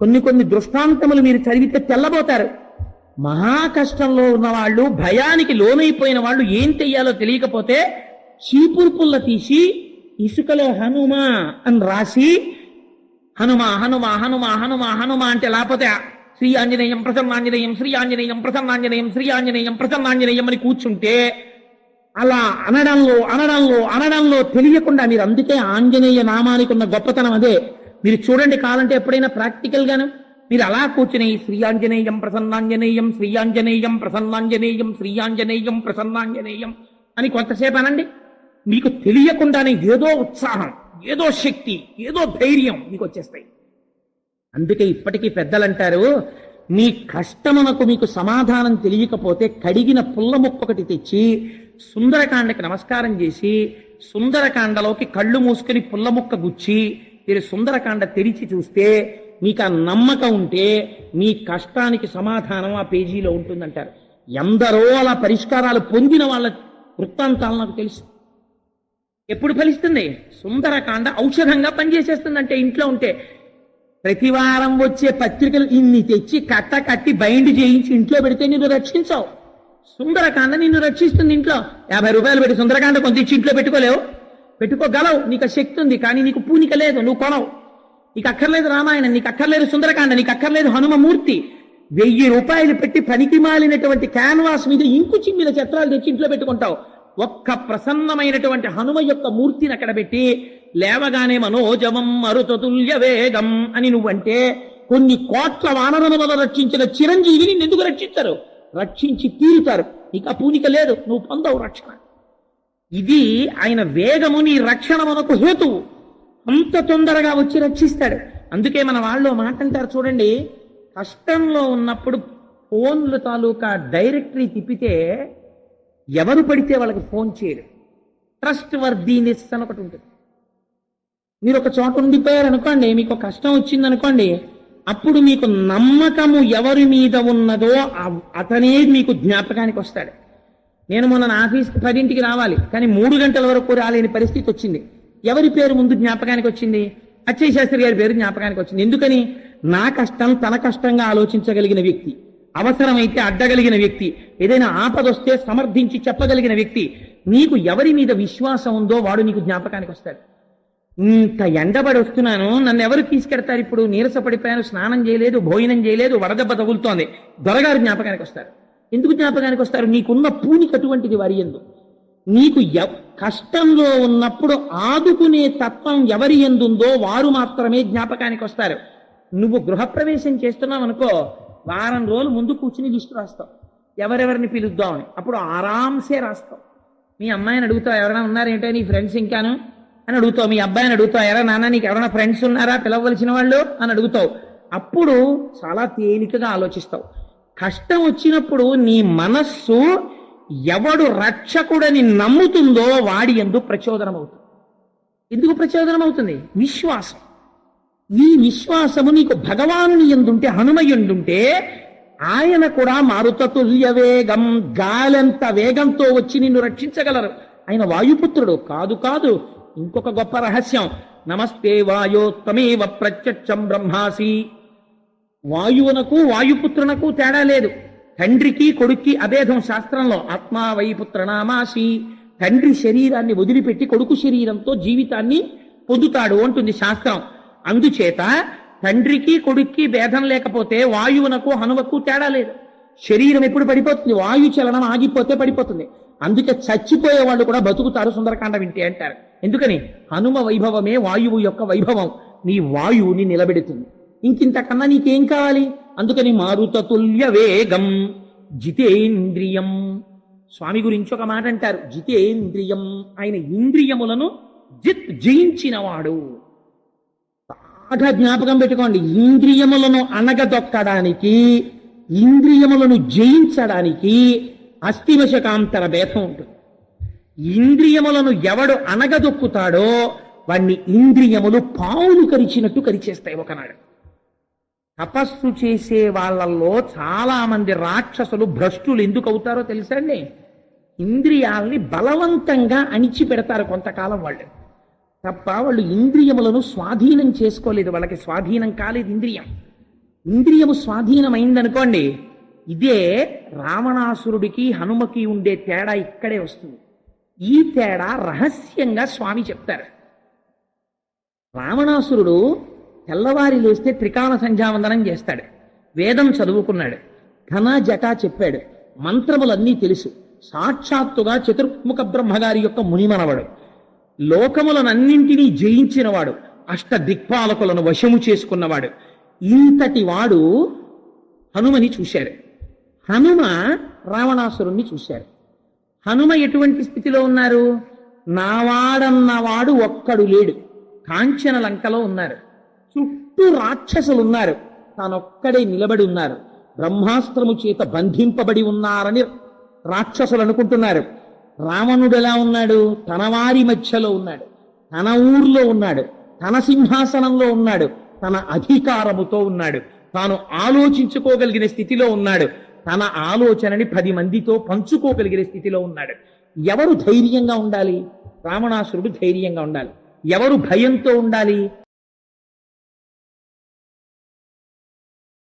కొన్ని కొన్ని దృష్టాంతములు మీరు చదివితే తెల్లబోతారు. మహా కష్టంలో ఉన్నవాళ్ళు, భయానికి లోనైపోయిన వాళ్ళు ఏం చెయ్యాలో తెలియకపోతే చీపురు పుల్ల తీసి ఇసుకలో హనుమ అని రాసి హనుమ హనుమ హనుమ హనుమ హనుమ అంటే, లేకపోతే శ్రీ ఆంజనేయం ప్రసన్నాంజనేయం, శ్రీ ఆంజనేయం ప్రసన్నాంజనేయం, శ్రీ ఆంజనేయం ప్రసన్నాంజనేయం అని కూర్చుంటే అలా అనడంలో అనడంలో అనడంలో తెలియకుండా మీరు, అందుకే ఆంజనేయ నామానికి ఉన్న గొప్పతనం అదే. మీరు చూడండి, కావాలంటే ఎప్పుడైనా ప్రాక్టికల్ గాను మీరు అలా కూర్చుని శ్రీ ఆంజనేయం ప్రసన్నాంజనేయం, శ్రీ ఆంజనేయం ప్రసన్నాంజనేయం, శ్రీ ఆంజనేయం ప్రసన్నాంజనేయం అని కొంతసేపు అనండి. మీకు తెలియకుండానే ఏదో ఉత్సాహం, ఏదో శక్తి, ఏదో ధైర్యం మీకు వచ్చేస్తాయి. అందుకే ఇప్పటికీ పెద్దలంటారు, మీ కష్టమునకు మీకు సమాధానం తెలియకపోతే కడిగిన పుల్ల ముక్కొకటి తెచ్చి సుందరకాండకి నమస్కారం చేసి సుందరకాండలోకి కళ్ళు మూసుకుని పుల్ల ముక్క గుచ్చి మీరు సుందరకాండ తెరిచి చూస్తే మీకు ఆ నమ్మకం ఉంటే మీ కష్టానికి సమాధానం ఆ పేజీలో ఉంటుందంటారు. ఎందరో అలా పరిష్కారాలు పొందిన వాళ్ళ వృత్తాంతాలు నాకు తెలుసు. ఎప్పుడు ఫలిస్తుంది? సుందరకాండ ఔషధంగా పనిచేసేస్తుందంటే ఇంట్లో ఉంటే. ప్రతి వారం వచ్చే పత్రికలు ఇన్ని తెచ్చి కట్టి బైండ్ చేయించి ఇంట్లో పెడితే నిన్ను రక్షించావు. సుందరకాండ నిన్ను రక్షిస్తుంది. ఇంట్లో 50 రూపాయలు పెట్టి సుందరకాండ కొంత ఇచ్చి ఇంట్లో పెట్టుకోలేవు, పెట్టుకోగలవు, నీకు శక్తి ఉంది, కానీ నీకు పూనిక లేదు, నువ్వు కొనవు. నీకు అక్కర్లేదు రామాయణం, నీకు అక్కర్లేదు సుందరకాండ, నీకు అక్కర్లేదు హనుమమూర్తి. 1000 రూపాయలు పెట్టి పనికి మాలినటువంటి క్యాన్వాస్ మీద ఇంకు చిమ్మిన చిత్రాలు తెచ్చి ఇంట్లో పెట్టుకుంటావు. ఒక్క ప్రసన్నమైనటువంటి హనుమ యొక్క మూర్తిని అక్కడ పెట్టి లేవగానే మనోజవం మరుతతుల్య వేగం అని నువ్వంటే కొన్ని కోట్ల వానరములను రక్షించిన చిరంజీవిని ఎందుకు రక్షించరు? రక్షించి తీరుతారు. నీకు ఆ పూనిక లేదు, నువ్వు పొందవు రక్షణ. ఇది ఆయన వేగము నీ రక్షణ మనకు హేతువు. అంత తొందరగా వచ్చి రక్షిస్తాడు. అందుకే మన వాళ్ళు మాట అంటారు చూడండి, కష్టంలో ఉన్నప్పుడు ఫోన్లు తాలూకా డైరెక్టరీ తిప్పితే ఎవరు పడితే వాళ్ళకి ఫోన్ చేయరు. ట్రస్ట్ వర్దీనెస్ అని ఒకటి ఉంటుంది. మీరు ఒక చోట ఉండిపోయారనుకోండి, మీకు కష్టం వచ్చిందనుకోండి, అప్పుడు మీకు నమ్మకము ఎవరి మీద ఉన్నదో అతనే మీకు జ్ఞాపకానికి వస్తాడు. నేను మొన్న నా ఆఫీస్కి 10ంటికి రావాలి, కానీ 3 గంటల వరకు రాలేని పరిస్థితి వచ్చింది. ఎవరి పేరు ముందు జ్ఞాపకానికి వచ్చింది? అచ్చయ్య శాస్త్రి గారి పేరు జ్ఞాపకానికి వచ్చింది. ఎందుకని? నా కష్టం తన కష్టంగా ఆలోచించగలిగిన వ్యక్తి, అవసరమైతే అడ్డగలిగిన వ్యక్తి, ఏదైనా ఆపదొస్తే సమర్థించి చెప్పగలిగిన వ్యక్తి. నీకు ఎవరి మీద విశ్వాసం ఉందో వాడు నీకు జ్ఞాపకానికి వస్తాడు. ఇంత ఎండబడి వస్తున్నాను, నన్ను ఎవరు తీసుకెడతారు? ఇప్పుడు నీరసపడిపోయాను, స్నానం చేయలేదు, భోజనం చేయలేదు, వడదెబ్బ తగులుతోంది, దొరగారు జ్ఞాపకానికి వస్తారు. ఎందుకు జ్ఞాపకానికి వస్తారు? నీకున్న పూనికి అటువంటిది వారి యందు. నీకు కష్టంలో ఉన్నప్పుడు ఆదుకునే తత్వం ఎవరి యందుందో వారు మాత్రమే జ్ఞాపకానికి వస్తారు. నువ్వు గృహప్రవేశం చేస్తున్నావు అనుకో, వారం రోజులు ముందు కూర్చుని లిస్టు రాస్తావు, ఎవరెవరిని పిలుద్దామని. అప్పుడు ఆరాంసే రాస్తావు. మీ అమ్మాయిని అడుగుతావు, ఎవరైనా ఉన్నారేంటో నీ ఫ్రెండ్స్ ఇంకాను అని అడుగుతావు. మీ అబ్బాయిని అడుగుతావు, ఎరా నాన్న నీకు ఎవరైనా ఫ్రెండ్స్ ఉన్నారా పిలవలసిన వాళ్ళు అని అడుగుతావు. అప్పుడు చాలా తేలికగా ఆలోచిస్తావు. కష్టం వచ్చినప్పుడు నీ మనస్సు ఎవడు రక్షకుడని నమ్ముతుందో వాడి యందు ప్రచోదనం అవుతుంది. ఎందుకు ప్రచోదనం అవుతుంది? విశ్వాసం. ఈ విశ్వాసము నీకు భగవానుని యందుంటే, హనుమయుండుంటే ఆయన కూడా మారుతతుల్య వేగం, గాలంత వేగంతో వచ్చి నిన్ను రక్షించగలరు. ఆయన వాయుపుత్రుడు కాదు. కాదు, ఇంకొక గొప్ప రహస్యం. నమస్తే వాయోత్తమేవ ప్రత్యక్షం బ్రహ్మాసి. వాయువునకు వాయుపుత్రునకు తేడా లేదు. తండ్రికి కొడుక్కి అభేదం శాస్త్రంలో. ఆత్మా వైపుత్రనామాసి. తండ్రి శరీరాన్ని వదిలిపెట్టి కొడుకు శరీరంతో జీవితాన్ని పొందుతాడు అంటుంది శాస్త్రం. అందుచేత తండ్రికి కొడుక్కి భేదం లేకపోతే వాయువునకు హనుమకు తేడా లేదు. శరీరం ఎప్పుడు పడిపోతుంది? వాయు చలనం ఆగిపోతే పడిపోతుంది. అందుకే చచ్చిపోయే వాళ్ళు కూడా బతుకుతారు సుందరకాండ వింటే అంటారు. ఎందుకని? హనుమ వైభవమే వాయువు యొక్క వైభవం. నీ వాయువుని నిలబెడుతుంది. ఇంకింతకన్నా నీకేం కావాలి? అందుకని మారుతతుల్య వేగం జితేంద్రియం. స్వామి గురించి ఒక మాట అంటారు, జితేంద్రియం. ఆయన ఇంద్రియములను జయించినవాడు. బాగా జ్ఞాపకం పెట్టుకోండి. ఇంద్రియములను అణగదొక్కడానికి, ఇంద్రియములను జయించడానికి అస్థివశకాంతర భేదం ఉంటుంది. ఇంద్రియములను ఎవడు అణగదొక్కుతాడో వాణ్ణి ఇంద్రియములు పావులు కరిచినట్టు కరిచేస్తాయి ఒకనాడు. తపస్సు చేసే వాళ్ళల్లో చాలా మంది రాక్షసులు భ్రష్టులు ఎందుకు అవుతారో తెలుసా అండి? ఇంద్రియాల్ని బలవంతంగా అణిచిపెడతారు కొంతకాలం వాళ్ళు తప్ప వాళ్ళు ఇంద్రియములను స్వాధీనం చేసుకోలేదు. వాళ్ళకి స్వాధీనం కాలేదు ఇంద్రియం. ఇంద్రియము స్వాధీనమైందనుకోండి, ఇదే రావణాసురుడికి హనుమకి ఉండే తేడా ఇక్కడే వస్తుంది. ఈ తేడా రహస్యంగా స్వామి చెప్తారు. రావణాసురుడు తెల్లవారి లేస్తే త్రికాల సంధ్యావందనం చేస్తాడు, వేదం చదువుకున్నాడు, ఘన జటా చెప్పాడు, మంత్రములన్నీ తెలుసు, సాక్షాత్తుగా చతుర్ముఖ బ్రహ్మగారి యొక్క మునిమనవడు, లోకములనన్నింటినీ జయించినవాడు, అష్ట దిక్పాలకులను వశము చేసుకున్నవాడు. ఇంతటి వాడు హనుమని చూశాడు. హనుమ రావణాసురుణ్ణి చూశారు. హనుమ ఎటువంటి స్థితిలో ఉన్నారు? నావాడన్నవాడు ఒక్కడు లేడు, కాంచన లంకలో ఉన్నారు, చుట్టూ రాక్షసులు ఉన్నారు, తానొక్కడే నిలబడి ఉన్నారు, బ్రహ్మాస్త్రము చేత బంధింపబడి ఉన్నారని రాక్షసులు అనుకుంటున్నారు. రావణుడు ఎలా ఉన్నాడు? తన వారి మధ్యలో ఉన్నాడు, తన ఊర్లో ఉన్నాడు, తన సింహాసనంలో ఉన్నాడు, తన అధికారముతో ఉన్నాడు, తాను ఆలోచించుకోగలిగిన స్థితిలో ఉన్నాడు, తన ఆలోచనని 10 మందితో పంచుకోగలిగిన స్థితిలో ఉన్నాడు. ఎవరు ధైర్యంగా ఉండాలి? రావణాసురుడు ధైర్యంగా ఉండాలి. ఎవరు భయంతో ఉండాలి?